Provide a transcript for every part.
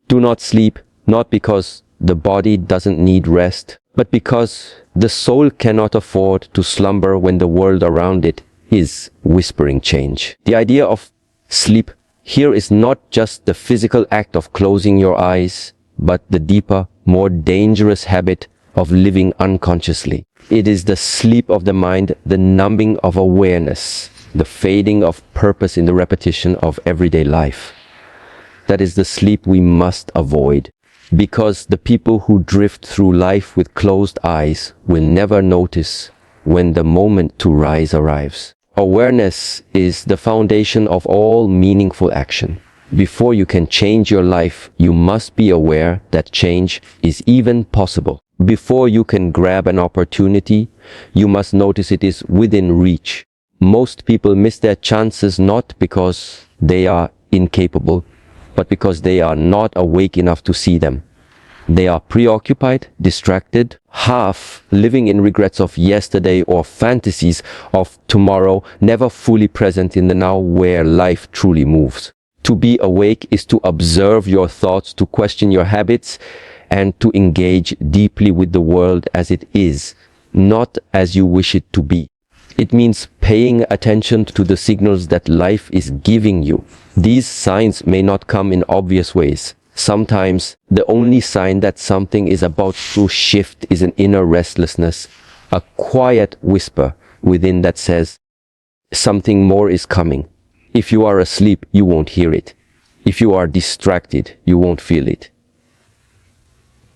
Do not sleep, not because the body doesn't need rest, but because the soul cannot afford to slumber when the world around it is whispering change. The idea of sleep here is not just the physical act of closing your eyes, but the deeper, more dangerous habit of living unconsciously. It is the sleep of the mind, the numbing of awareness, the fading of purpose in the repetition of everyday life. That is the sleep we must avoid, because the people who drift through life with closed eyes will never notice when the moment to rise arrives. Awareness is the foundation of all meaningful action. Before you can change your life, you must be aware that change is even possible. Before you can grab an opportunity, you must notice it is within reach. Most people miss their chances not because they are incapable, but because they are not awake enough to see them. They are preoccupied, distracted, half living in regrets of yesterday or fantasies of tomorrow, never fully present in the now where life truly moves. To be awake is to observe your thoughts, to question your habits, and to engage deeply with the world as it is, not as you wish it to be. It means paying attention to the signals that life is giving you. These signs may not come in obvious ways. Sometimes the only sign that something is about to shift is an inner restlessness, a quiet whisper within that says, something more is coming. If you are asleep, you won't hear it. If you are distracted, you won't feel it.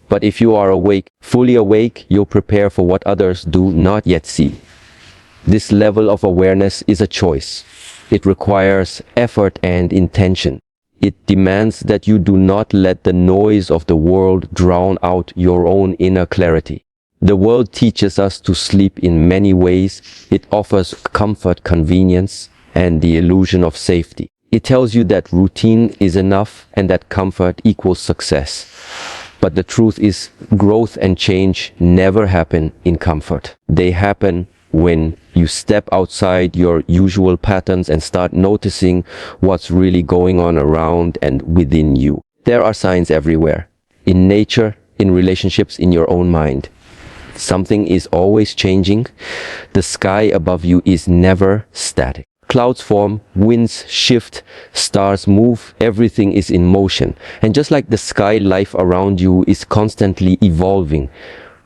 But if you are awake, fully awake, you'll prepare for what others do not yet see. This level of awareness is a choice. It requires effort and intention. It demands that you do not let the noise of the world drown out your own inner clarity. The world teaches us to sleep in many ways. It offers comfort, convenience, and the illusion of safety. It tells you that routine is enough and that comfort equals success. But the truth is, growth and change never happen in comfort. They happen when you step outside your usual patterns and start noticing what's really going on around and within you. There are signs everywhere. In nature, in relationships, in your own mind. Something is always changing. The sky above you is never static. Clouds form, winds shift, stars move, everything is in motion. And just like the sky, life around you is constantly evolving.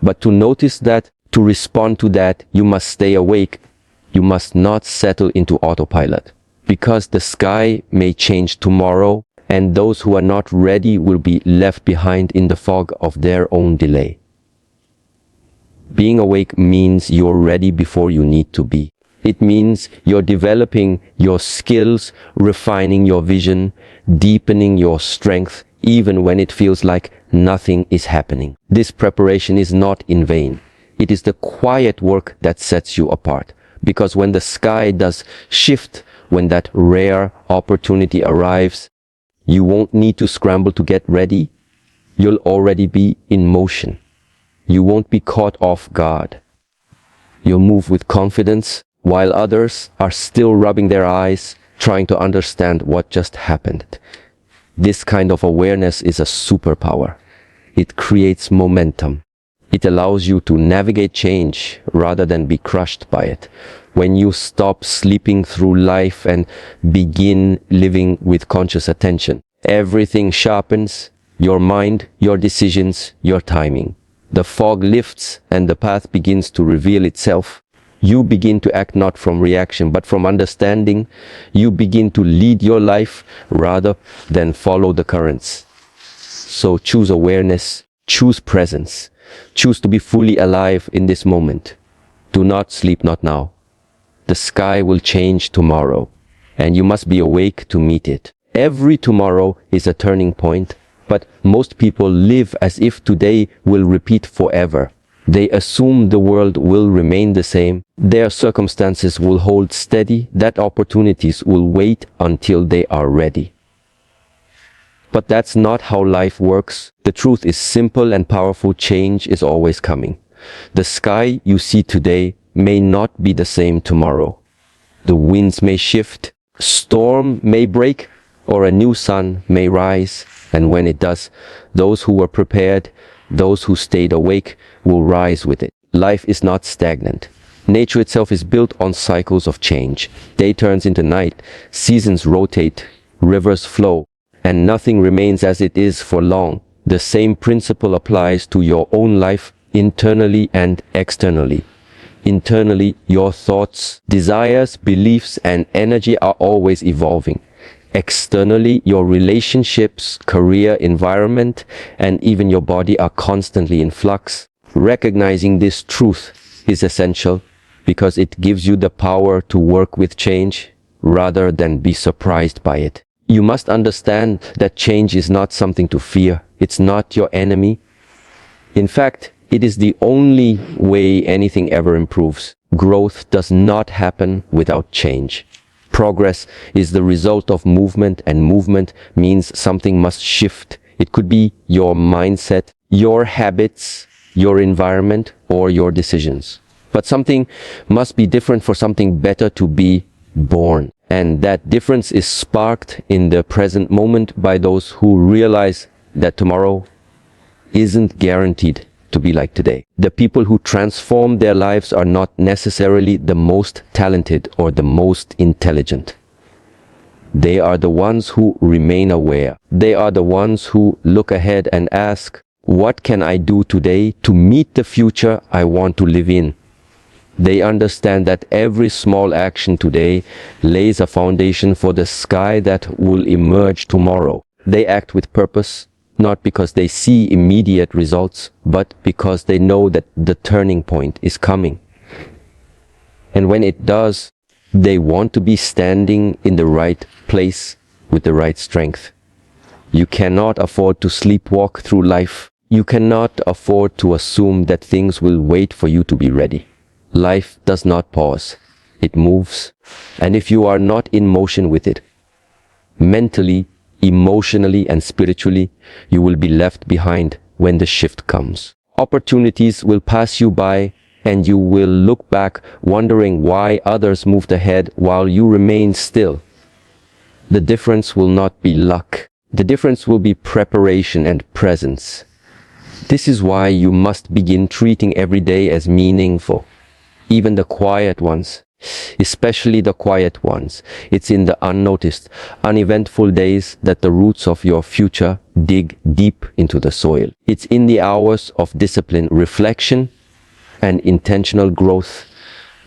But to notice that, to respond to that, you must stay awake. You must not settle into autopilot. Because the sky may change tomorrow, and those who are not ready will be left behind in the fog of their own delay. Being awake means you're ready before you need to be. It means you're developing your skills, refining your vision, deepening your strength, even when it feels like nothing is happening. This preparation is not in vain. It is the quiet work that sets you apart. Because when the sky does shift, when that rare opportunity arrives, you won't need to scramble to get ready. You'll already be in motion. You won't be caught off guard. You'll move with confidence, while others are still rubbing their eyes, trying to understand what just happened. This kind of awareness is a superpower. It creates momentum. It allows you to navigate change rather than be crushed by it. When you stop sleeping through life and begin living with conscious attention, everything sharpens: your mind, your decisions, your timing. The fog lifts and the path begins to reveal itself. You begin to act not from reaction, but from understanding. You begin to lead your life rather than follow the currents. So choose awareness, choose presence, choose to be fully alive in this moment. Do not sleep, not now. The sky will change tomorrow, and you must be awake to meet it. Every tomorrow is a turning point, but most people live as if today will repeat forever. They assume the world will remain the same, their circumstances will hold steady, that opportunities will wait until they are ready. But that's not how life works. The truth is simple and powerful: change is always coming. The sky you see today may not be the same tomorrow. The winds may shift, storm may break, or a new sun may rise. And when it does, those who were prepared, those who stayed awake, will rise with it. Life is not stagnant. Nature itself is built on cycles of change. Day turns into night, seasons rotate, rivers flow, and nothing remains as it is for long. The same principle applies to your own life, internally and externally. Internally, your thoughts, desires, beliefs, and energy are always evolving. Externally, your relationships, career, environment, and even your body are constantly in flux. Recognizing this truth is essential because it gives you the power to work with change rather than be surprised by it. You must understand that change is not something to fear. It's not your enemy. In fact, it is the only way anything ever improves. Growth does not happen without change. Progress is the result of movement, and movement means something must shift. It could be your mindset, your habits, your environment, or your decisions. But something must be different for something better to be born. And that difference is sparked in the present moment by those who realize that tomorrow isn't guaranteed to be like today. The people who transform their lives are not necessarily the most talented or the most intelligent. They are the ones who remain aware. They are the ones who look ahead and ask, what can I do today to meet the future I want to live in? They understand that every small action today lays a foundation for the sky that will emerge tomorrow. They act with purpose, not because they see immediate results, but because they know that the turning point is coming. And when it does, they want to be standing in the right place with the right strength. You cannot afford to sleepwalk through life. You cannot afford to assume that things will wait for you to be ready. Life does not pause. It moves. And if you are not in motion with it, mentally, emotionally, and spiritually, you will be left behind when the shift comes. Opportunities will pass you by, and you will look back wondering why others moved ahead while you remain still. The difference will not be luck. The difference will be preparation and presence. This is why you must begin treating every day as meaningful. Even the quiet ones, especially the quiet ones. It's in the unnoticed, uneventful days that the roots of your future dig deep into the soil. It's in the hours of discipline, reflection, and intentional growth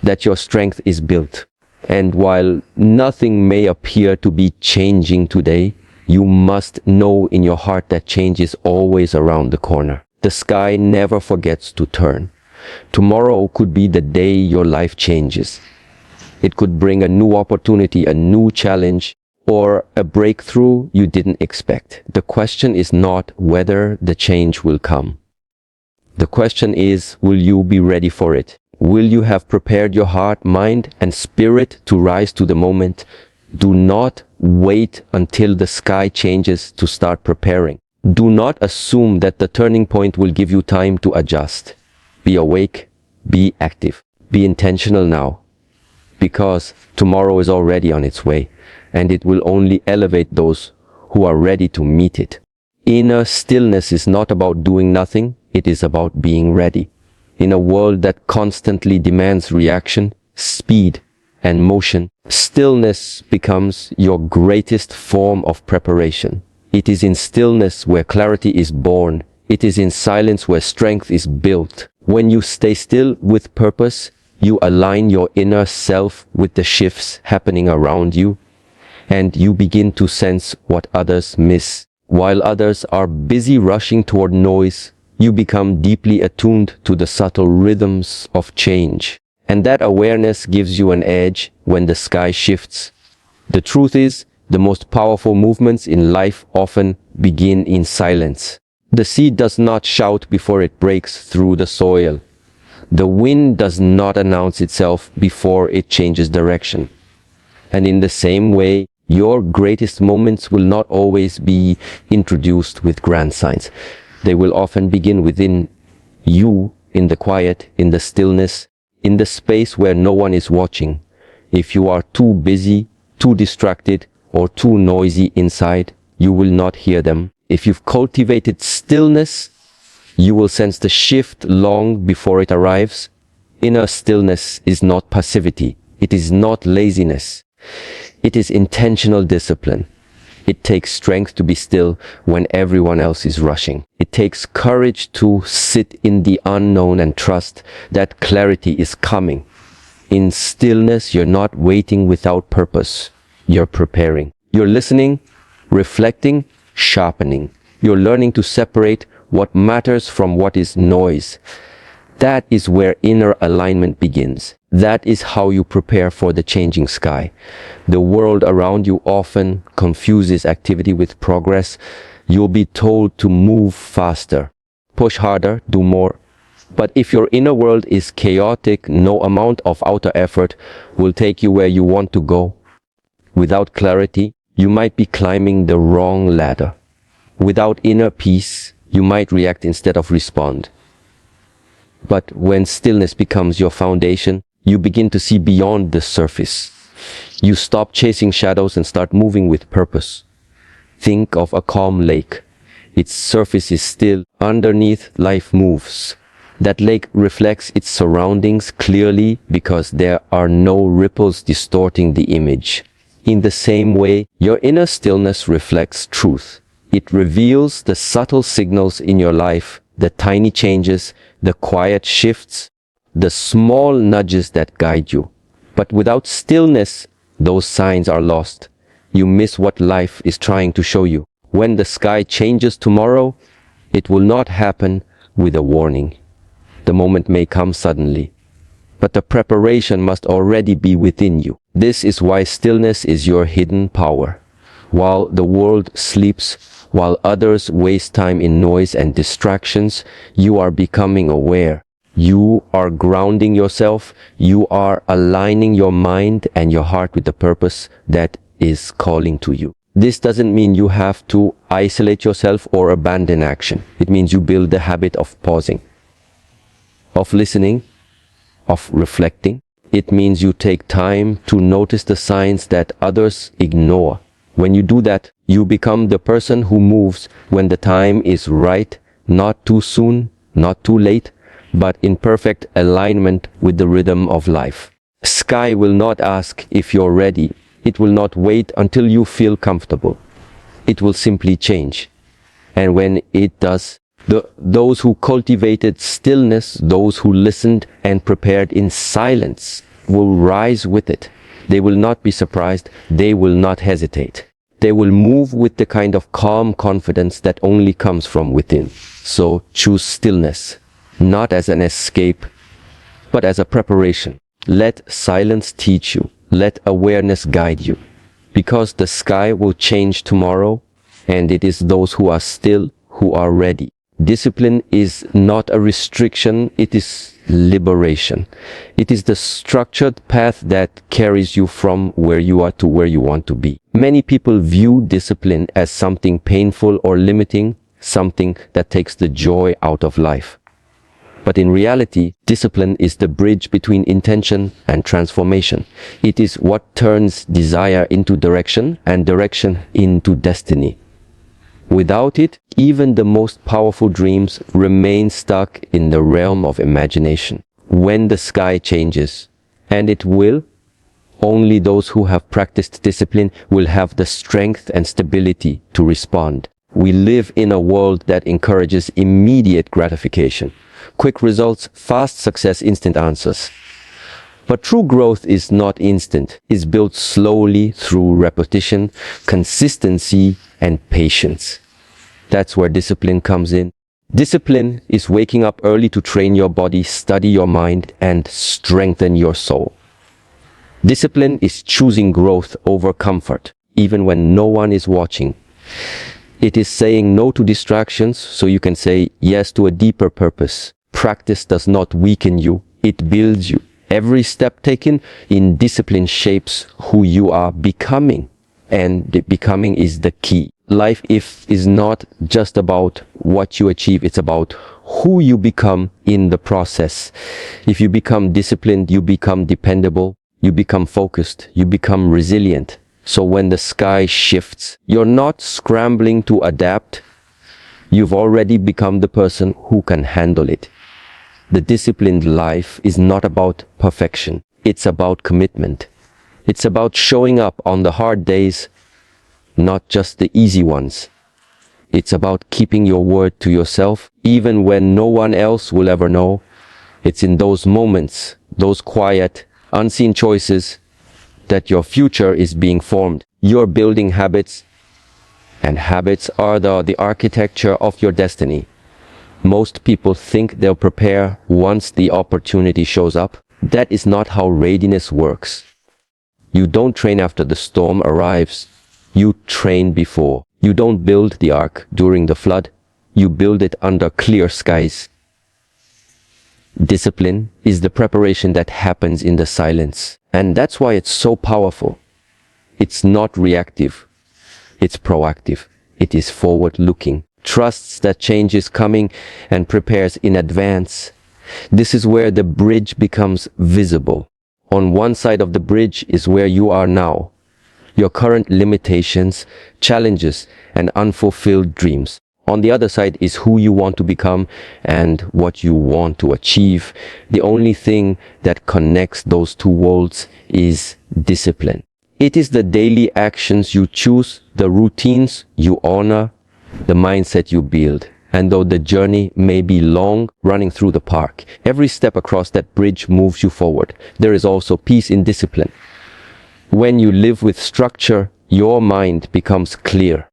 that your strength is built. And while nothing may appear to be changing today, you must know in your heart that change is always around the corner. The sky never forgets to turn. Tomorrow could be the day your life changes. It could bring a new opportunity, a new challenge, or a breakthrough you didn't expect. The question is not whether the change will come. The question is, will you be ready for it? Will you have prepared your heart, mind, and spirit to rise to the moment? Do not wait until the sky changes to start preparing. Do not assume that the turning point will give you time to adjust. Be awake, be active, be intentional now, because tomorrow is already on its way, and it will only elevate those who are ready to meet it. Inner stillness is not about doing nothing, it is about being ready. In a world that constantly demands reaction, speed, and motion, stillness becomes your greatest form of preparation. It is in stillness where clarity is born. It is in silence where strength is built. When you stay still with purpose, you align your inner self with the shifts happening around you, and you begin to sense what others miss. While others are busy rushing toward noise, you become deeply attuned to the subtle rhythms of change. And that awareness gives you an edge when the sky shifts. The truth is, the most powerful movements in life often begin in silence. The seed does not shout before it breaks through the soil. The wind does not announce itself before it changes direction. And in the same way, your greatest moments will not always be introduced with grand signs. They will often begin within you, in the quiet, in the stillness, in the space where no one is watching. If you are too busy, too distracted, or too noisy inside, you will not hear them. If you've cultivated stillness, you will sense the shift long before it arrives. Inner stillness is not passivity. It is not laziness. It is intentional discipline. It takes strength to be still when everyone else is rushing. It takes courage to sit in the unknown and trust that clarity is coming. In stillness, you're not waiting without purpose. You're preparing. You're listening, reflecting, sharpening. You're learning to separate what matters from what is noise. That is where inner alignment begins. That is how you prepare for the changing sky. The world around you often confuses activity with progress. You'll be told to move faster, push harder, do more. But if your inner world is chaotic, no amount of outer effort will take you where you want to go. Without clarity, you might be climbing the wrong ladder. Without inner peace, you might react instead of respond. But when stillness becomes your foundation, you begin to see beyond the surface. You stop chasing shadows and start moving with purpose. Think of a calm lake. Its surface is still. Underneath, life moves. That lake reflects its surroundings clearly because there are no ripples distorting the image. In the same way, your inner stillness reflects truth. It reveals the subtle signals in your life, the tiny changes, the quiet shifts, the small nudges that guide you. But without stillness, those signs are lost. You miss what life is trying to show you. When the sky changes tomorrow, it will not happen with a warning. The moment may come suddenly, but the preparation must already be within you. This is why stillness is your hidden power. While the world sleeps, while others waste time in noise and distractions, you are becoming aware. You are grounding yourself. You are aligning your mind and your heart with the purpose that is calling to you. This doesn't mean you have to isolate yourself or abandon action. It means you build the habit of pausing, of listening, of reflecting. It means you take time to notice the signs that others ignore. When you do that, you become the person who moves when the time is right, not too soon, not too late, but in perfect alignment with the rhythm of life. Sky will not ask if you're ready. It will not wait until you feel comfortable. It will simply change. And when it does, those who cultivated stillness, those who listened and prepared in silence, will rise with it. They will not be surprised. They will not hesitate. They will move with the kind of calm confidence that only comes from within. So choose stillness, not as an escape, but as a preparation. Let silence teach you. Let awareness guide you. Because the sky will change tomorrow, and it is those who are still who are ready. Discipline is not a restriction, it is liberation. It is the structured path that carries you from where you are to where you want to be. Many people view discipline as something painful or limiting, something that takes the joy out of life. But in reality, discipline is the bridge between intention and transformation. It is what turns desire into direction and direction into destiny. Without it, even the most powerful dreams remain stuck in the realm of imagination. When the sky changes, and it will, only those who have practiced discipline will have the strength and stability to respond. We live in a world that encourages immediate gratification. Quick results, fast success, instant answers. But true growth is not instant. It's built slowly through repetition, consistency, and patience. That's where discipline comes in. Discipline is waking up early to train your body, study your mind, and strengthen your soul. Discipline is choosing growth over comfort, even when no one is watching. It is saying no to distractions so you can say yes to a deeper purpose. Practice does not weaken you, it builds you. Every step taken in discipline shapes who you are becoming, and the becoming is the key. Life is not just about what you achieve, it's about who you become in the process. If you become disciplined, you become dependable, you become focused, you become resilient. So when the sky shifts, you're not scrambling to adapt, You've already become the person who can handle it. The disciplined life is not about perfection. It's about commitment. It's about showing up on the hard days, not just the easy ones. It's about keeping your word to yourself, even when no one else will ever know. It's in those moments, those quiet, unseen choices, that your future is being formed. You're building habits, and habits are the architecture of your destiny. Most people think they'll prepare once the opportunity shows up. That is not how readiness works. You don't train after the storm arrives. You train before. You don't build the ark during the flood. You build it under clear skies. Discipline is the preparation that happens in the silence. And that's why it's so powerful. It's not reactive. It's proactive. It is forward-looking. Trusts that change is coming and prepares in advance. This is where the bridge becomes visible. On one side of the bridge is where you are now. Your current limitations, challenges, and unfulfilled dreams. On the other side is who you want to become and what you want to achieve. The only thing that connects those two worlds is discipline. It is the daily actions you choose, the routines you honor, the mindset you build. And though the journey may be long, running through the park, every step across that bridge moves you forward. There is also peace in discipline. When you live with structure, your mind becomes clear.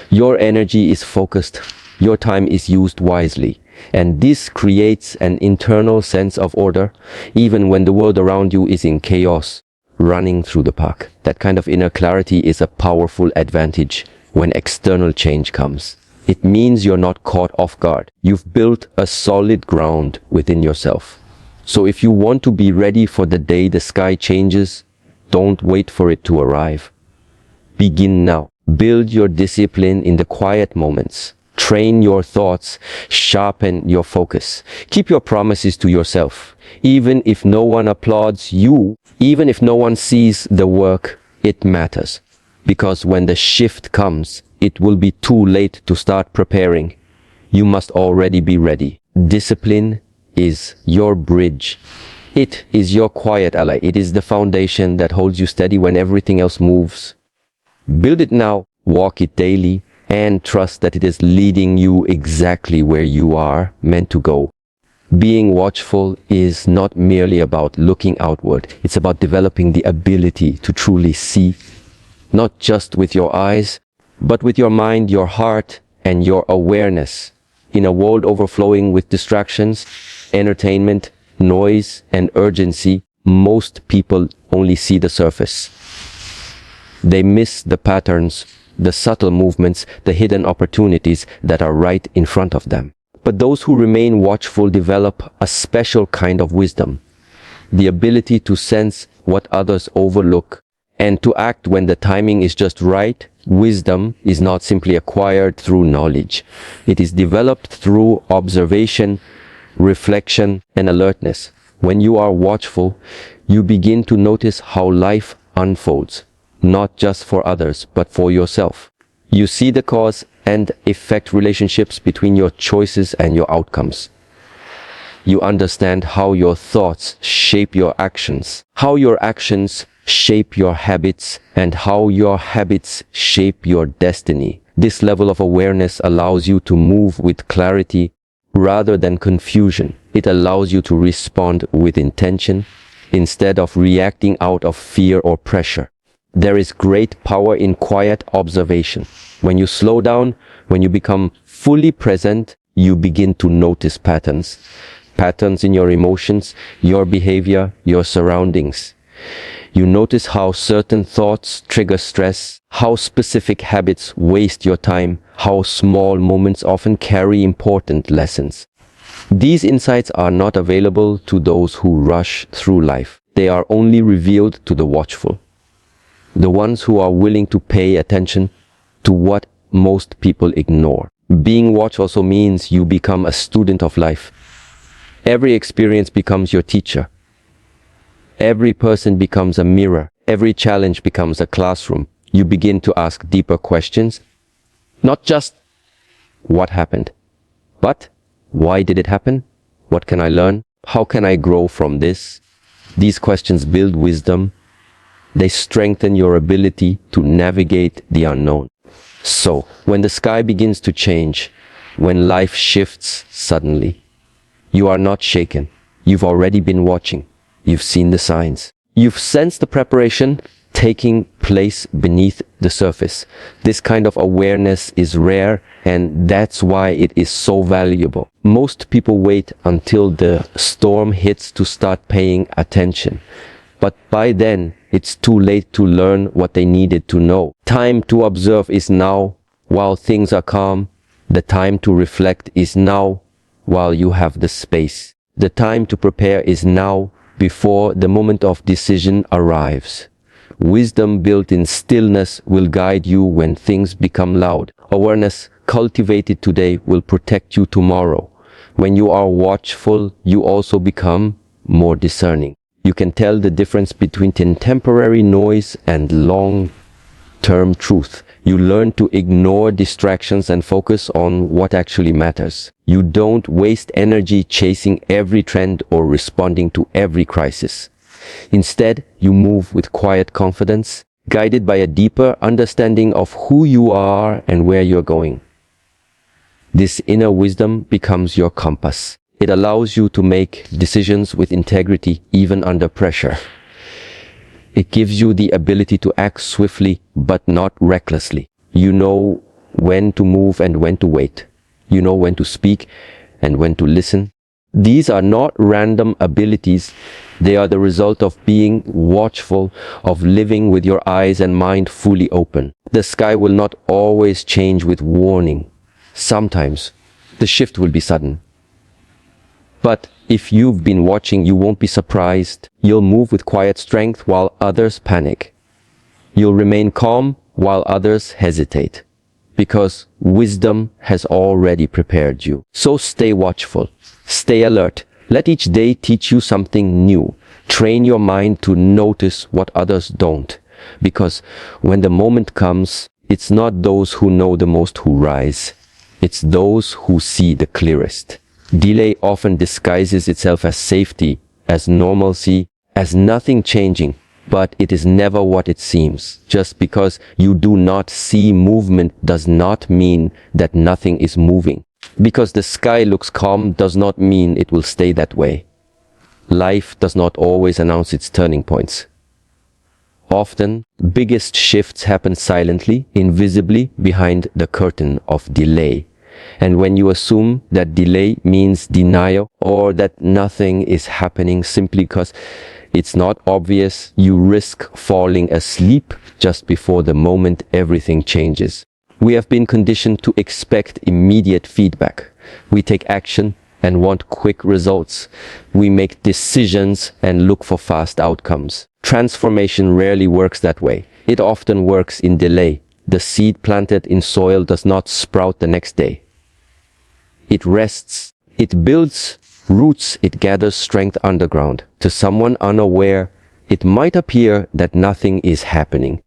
Your energy is focused. Your time is used wisely. And this creates an internal sense of order, even when the world around you is in chaos, running through the park. That kind of inner clarity is a powerful advantage when external change comes. It means you're not caught off guard. You've built a solid ground within yourself. So if you want to be ready for the day the sky changes, don't wait for it to arrive. Begin now. Build your discipline in the quiet moments. Train your thoughts. Sharpen your focus. Keep your promises to yourself. Even if no one applauds you, even if no one sees the work, it matters. Because when the shift comes, it will be too late to start preparing. You must already be ready. Discipline is your bridge. It is your quiet ally. It is the foundation that holds you steady when everything else moves. Build it now, walk it daily, and trust that it is leading you exactly where you are meant to go. Being watchful is not merely about looking outward. It's about developing the ability to truly see, not just with your eyes, but with your mind, your heart, and your awareness. In a world overflowing with distractions, entertainment, noise, and urgency, most people only see the surface. They miss the patterns, the subtle movements, the hidden opportunities that are right in front of them. But those who remain watchful develop a special kind of wisdom, the ability to sense what others overlook and to act when the timing is just right. Wisdom is not simply acquired through knowledge. It is developed through observation, reflection, and alertness. When you are watchful, you begin to notice how life unfolds, not just for others, but for yourself. You see the cause and effect relationships between your choices and your outcomes. You understand how your thoughts shape your actions, how your actions shape your habits, and how your habits shape your destiny. This level of awareness allows you to move with clarity rather than confusion. It allows you to respond with intention instead of reacting out of fear or pressure. There is great power in quiet observation. When you slow down, when you become fully present, you begin to notice patterns. Patterns in your emotions, your behavior, your surroundings. You notice how certain thoughts trigger stress, how specific habits waste your time, how small moments often carry important lessons. These insights are not available to those who rush through life. They are only revealed to the watchful, the ones who are willing to pay attention to what most people ignore. Being watchful also means you become a student of life. Every experience becomes your teacher. Every person becomes a mirror. Every challenge becomes a classroom. You begin to ask deeper questions, not just what happened, but why did it happen? What can I learn? How can I grow from this? These questions build wisdom. They strengthen your ability to navigate the unknown. So, when the sky begins to change, when life shifts suddenly, you are not shaken. You've already been watching. You've seen the signs. You've sensed the preparation taking place beneath the surface. This kind of awareness is rare, and that's why it is so valuable. Most people wait until the storm hits to start paying attention. But by then, it's too late to learn what they needed to know. Time to observe is now, while things are calm. The time to reflect is now, while you have the space. The time to prepare is now, before the moment of decision arrives. Wisdom built in stillness will guide you when things become loud. Awareness cultivated today will protect you tomorrow. When you are watchful, you also become more discerning. You can tell the difference between temporary noise and long-term truth. You learn to ignore distractions and focus on what actually matters. You don't waste energy chasing every trend or responding to every crisis. Instead, you move with quiet confidence, guided by a deeper understanding of who you are and where you're going. This inner wisdom becomes your compass. It allows you to make decisions with integrity even under pressure. It gives you the ability to act swiftly but not recklessly. You know when to move and when to wait. You know when to speak and when to listen. These are not random abilities. They are the result of being watchful, of living with your eyes and mind fully open. The sky will not always change with warning. Sometimes the shift will be sudden. But if you've been watching, you won't be surprised. You'll move with quiet strength while others panic. You'll remain calm while others hesitate. Because wisdom has already prepared you. So stay watchful. Stay alert. Let each day teach you something new. Train your mind to notice what others don't. Because when the moment comes, it's not those who know the most who rise. It's those who see the clearest. Delay often disguises itself as safety, as normalcy, as nothing changing, but it is never what it seems. Just because you do not see movement does not mean that nothing is moving. Because the sky looks calm does not mean it will stay that way. Life does not always announce its turning points. Often, biggest shifts happen silently, invisibly behind the curtain of delay. And when you assume that delay means denial or that nothing is happening simply because it's not obvious, you risk falling asleep just before the moment everything changes. We have been conditioned to expect immediate feedback. We take action and want quick results. We make decisions and look for fast outcomes. Transformation rarely works that way. It often works in delay. The seed planted in soil does not sprout the next day. It rests, it builds roots, it gathers strength underground. To someone unaware, it might appear that nothing is happening.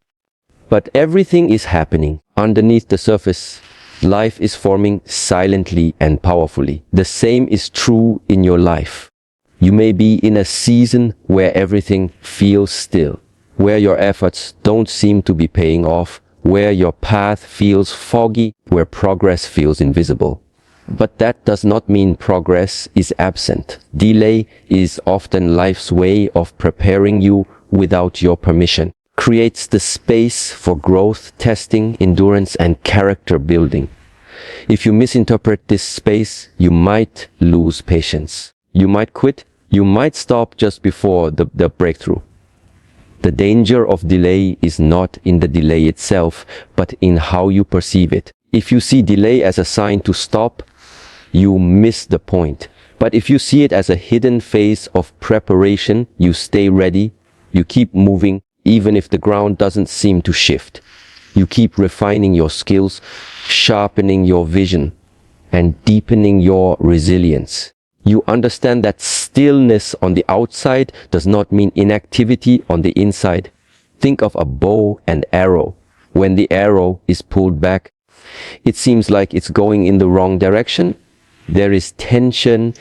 But everything is happening. Underneath the surface, life is forming silently and powerfully. The same is true in your life. You may be in a season where everything feels still, where your efforts don't seem to be paying off, where your path feels foggy, where progress feels invisible. But that does not mean progress is absent. Delay is often life's way of preparing you without your permission. Creates the space for growth, testing, endurance, and character building. If you misinterpret this space, you might lose patience. You might quit. You might stop just before the breakthrough. The danger of delay is not in the delay itself, but in how you perceive it. If you see delay as a sign to stop, you miss the point. But if you see it as a hidden phase of preparation, you stay ready, you keep moving, even if the ground doesn't seem to shift. You keep refining your skills, sharpening your vision, and deepening your resilience. You understand that stillness on the outside does not mean inactivity on the inside. Think of a bow and arrow. When the arrow is pulled back, It seems like it's going in the wrong direction. There is tension,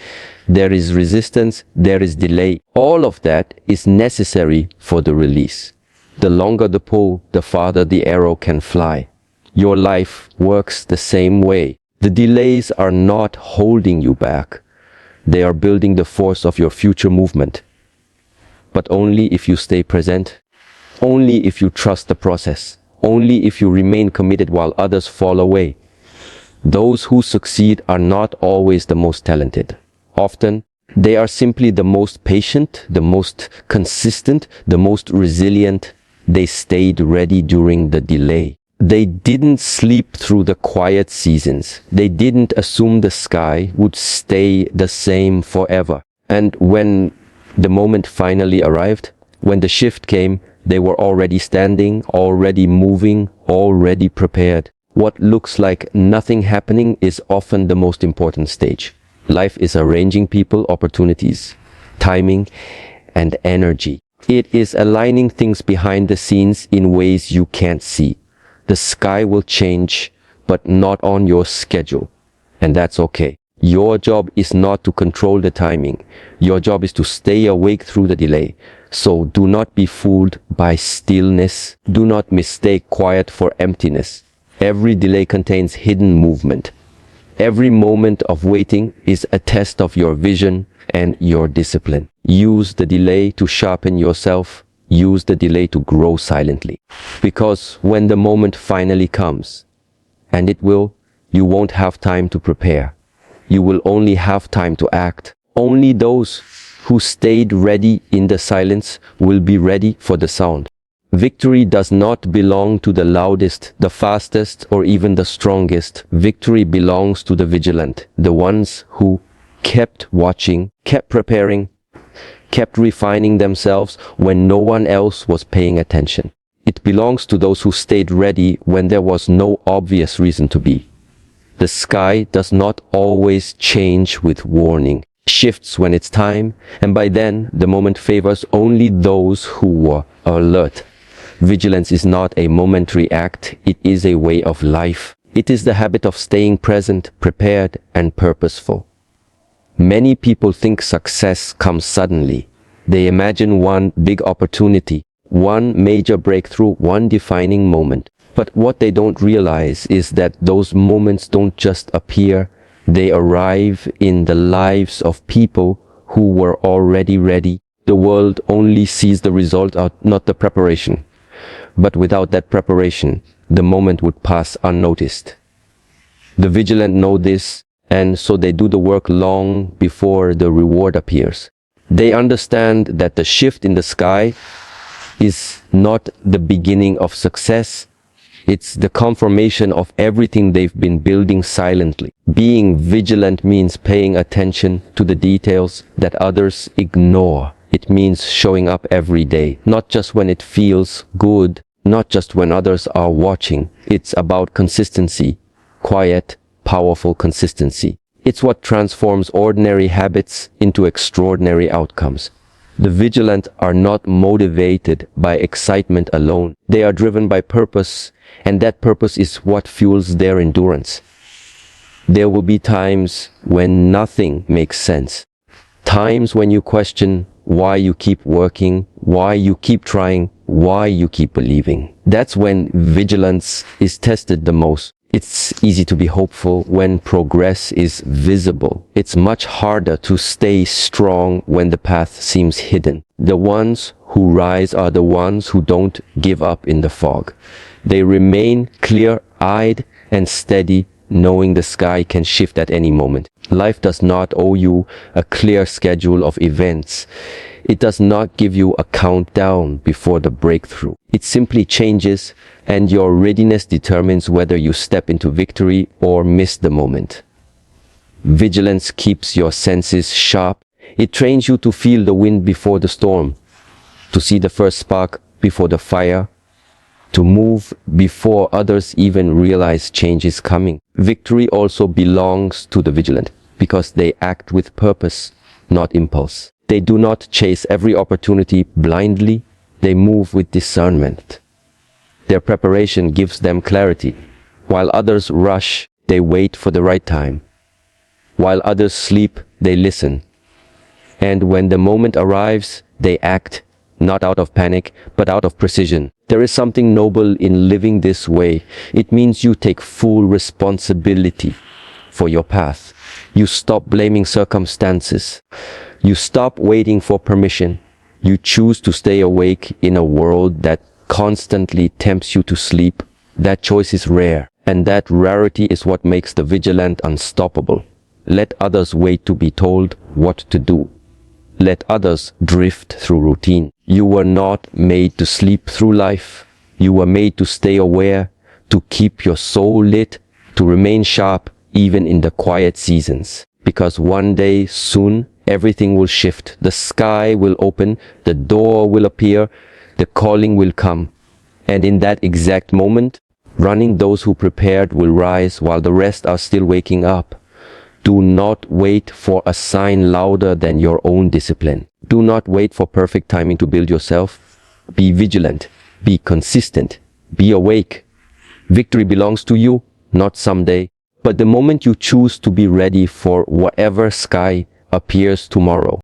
there is resistance, there is delay. All of that is necessary for the release. The longer the pull, the farther the arrow can fly. Your life works the same way. The delays are not holding you back. They are building the force of your future movement. But only if you stay present, only if you trust the process, only if you remain committed while others fall away. Those who succeed are not always the most talented. Often, they are simply the most patient, the most consistent, the most resilient. They stayed ready during the delay. They didn't sleep through the quiet seasons. They didn't assume the sky would stay the same forever. And when the moment finally arrived, when the shift came, they were already standing, already moving, already prepared. What looks like nothing happening is often the most important stage. Life is arranging people, opportunities, timing, and energy. It is aligning things behind the scenes in ways you can't see. The sky will change, but not on your schedule. And that's okay. Your job is not to control the timing. Your job is to stay awake through the delay. So do not be fooled by stillness. Do not mistake quiet for emptiness. Every delay contains hidden movement. Every moment of waiting is a test of your vision and your discipline. Use the delay to sharpen yourself. Use the delay to grow silently. Because when the moment finally comes, and it will, you won't have time to prepare. You will only have time to act. Only those who stayed ready in the silence will be ready for the sound. Victory does not belong to the loudest, the fastest, or even the strongest. Victory belongs to the vigilant, the ones who kept watching, kept preparing, kept refining themselves when no one else was paying attention. It belongs to those who stayed ready when there was no obvious reason to be. The sky does not always change with warning. It shifts when it's time, and by then the moment favors only those who were alert. Vigilance is not a momentary act, it is a way of life. It is the habit of staying present, prepared, and purposeful. Many people think success comes suddenly. They imagine one big opportunity, one major breakthrough, one defining moment. But what they don't realize is that those moments don't just appear, they arrive in the lives of people who were already ready. The world only sees the result, not the preparation. But without that preparation, the moment would pass unnoticed. The vigilant know this, and so they do the work long before the reward appears. They understand that the shift in the sky is not the beginning of success. It's the confirmation of everything they've been building silently. Being vigilant means paying attention to the details that others ignore. It means showing up every day, not just when it feels good, not just when others are watching. It's about consistency, quiet, powerful consistency. It's what transforms ordinary habits into extraordinary outcomes. The vigilant are not motivated by excitement alone. They are driven by purpose, and that purpose is what fuels their endurance. There will be times when nothing makes sense. Times when you question why you keep working, why you keep trying, why you keep believing. That's when vigilance is tested the most. It's easy to be hopeful when progress is visible. It's much harder to stay strong when the path seems hidden. The ones who rise are the ones who don't give up in the fog. They remain clear-eyed and steady, knowing the sky can shift at any moment. Life does not owe you a clear schedule of events. It does not give you a countdown before the breakthrough. It simply changes, and your readiness determines whether you step into victory or miss the moment. Vigilance keeps your senses sharp. It trains you to feel the wind before the storm, to see the first spark before the fire, to move before others even realize change is coming. Victory also belongs to the vigilant because they act with purpose, not impulse. They do not chase every opportunity blindly. They move with discernment. Their preparation gives them clarity, While others rush, they wait for the right time. While others sleep, they listen. And when the moment arrives, they act, not out of panic, but out of precision. There is something noble in living this way. It means you take full responsibility for your path. You stop blaming circumstances. You stop waiting for permission. You choose to stay awake in a world that constantly tempts you to sleep. That choice is rare, and that rarity is what makes the vigilant unstoppable. Let others wait to be told what to do. Let others drift through routine. You were not made to sleep through life. You were made to stay aware, to keep your soul lit, to remain sharp even in the quiet seasons. Because one day, soon, everything will shift. The sky will open, the door will appear, the calling will come. And in that exact moment, running those who prepared will rise while the rest are still waking up. Do not wait for a sign louder than your own discipline. Do not wait for perfect timing to build yourself. Be vigilant. Be consistent. Be awake. Victory belongs to you, not someday, but the moment you choose to be ready for whatever sky appears tomorrow.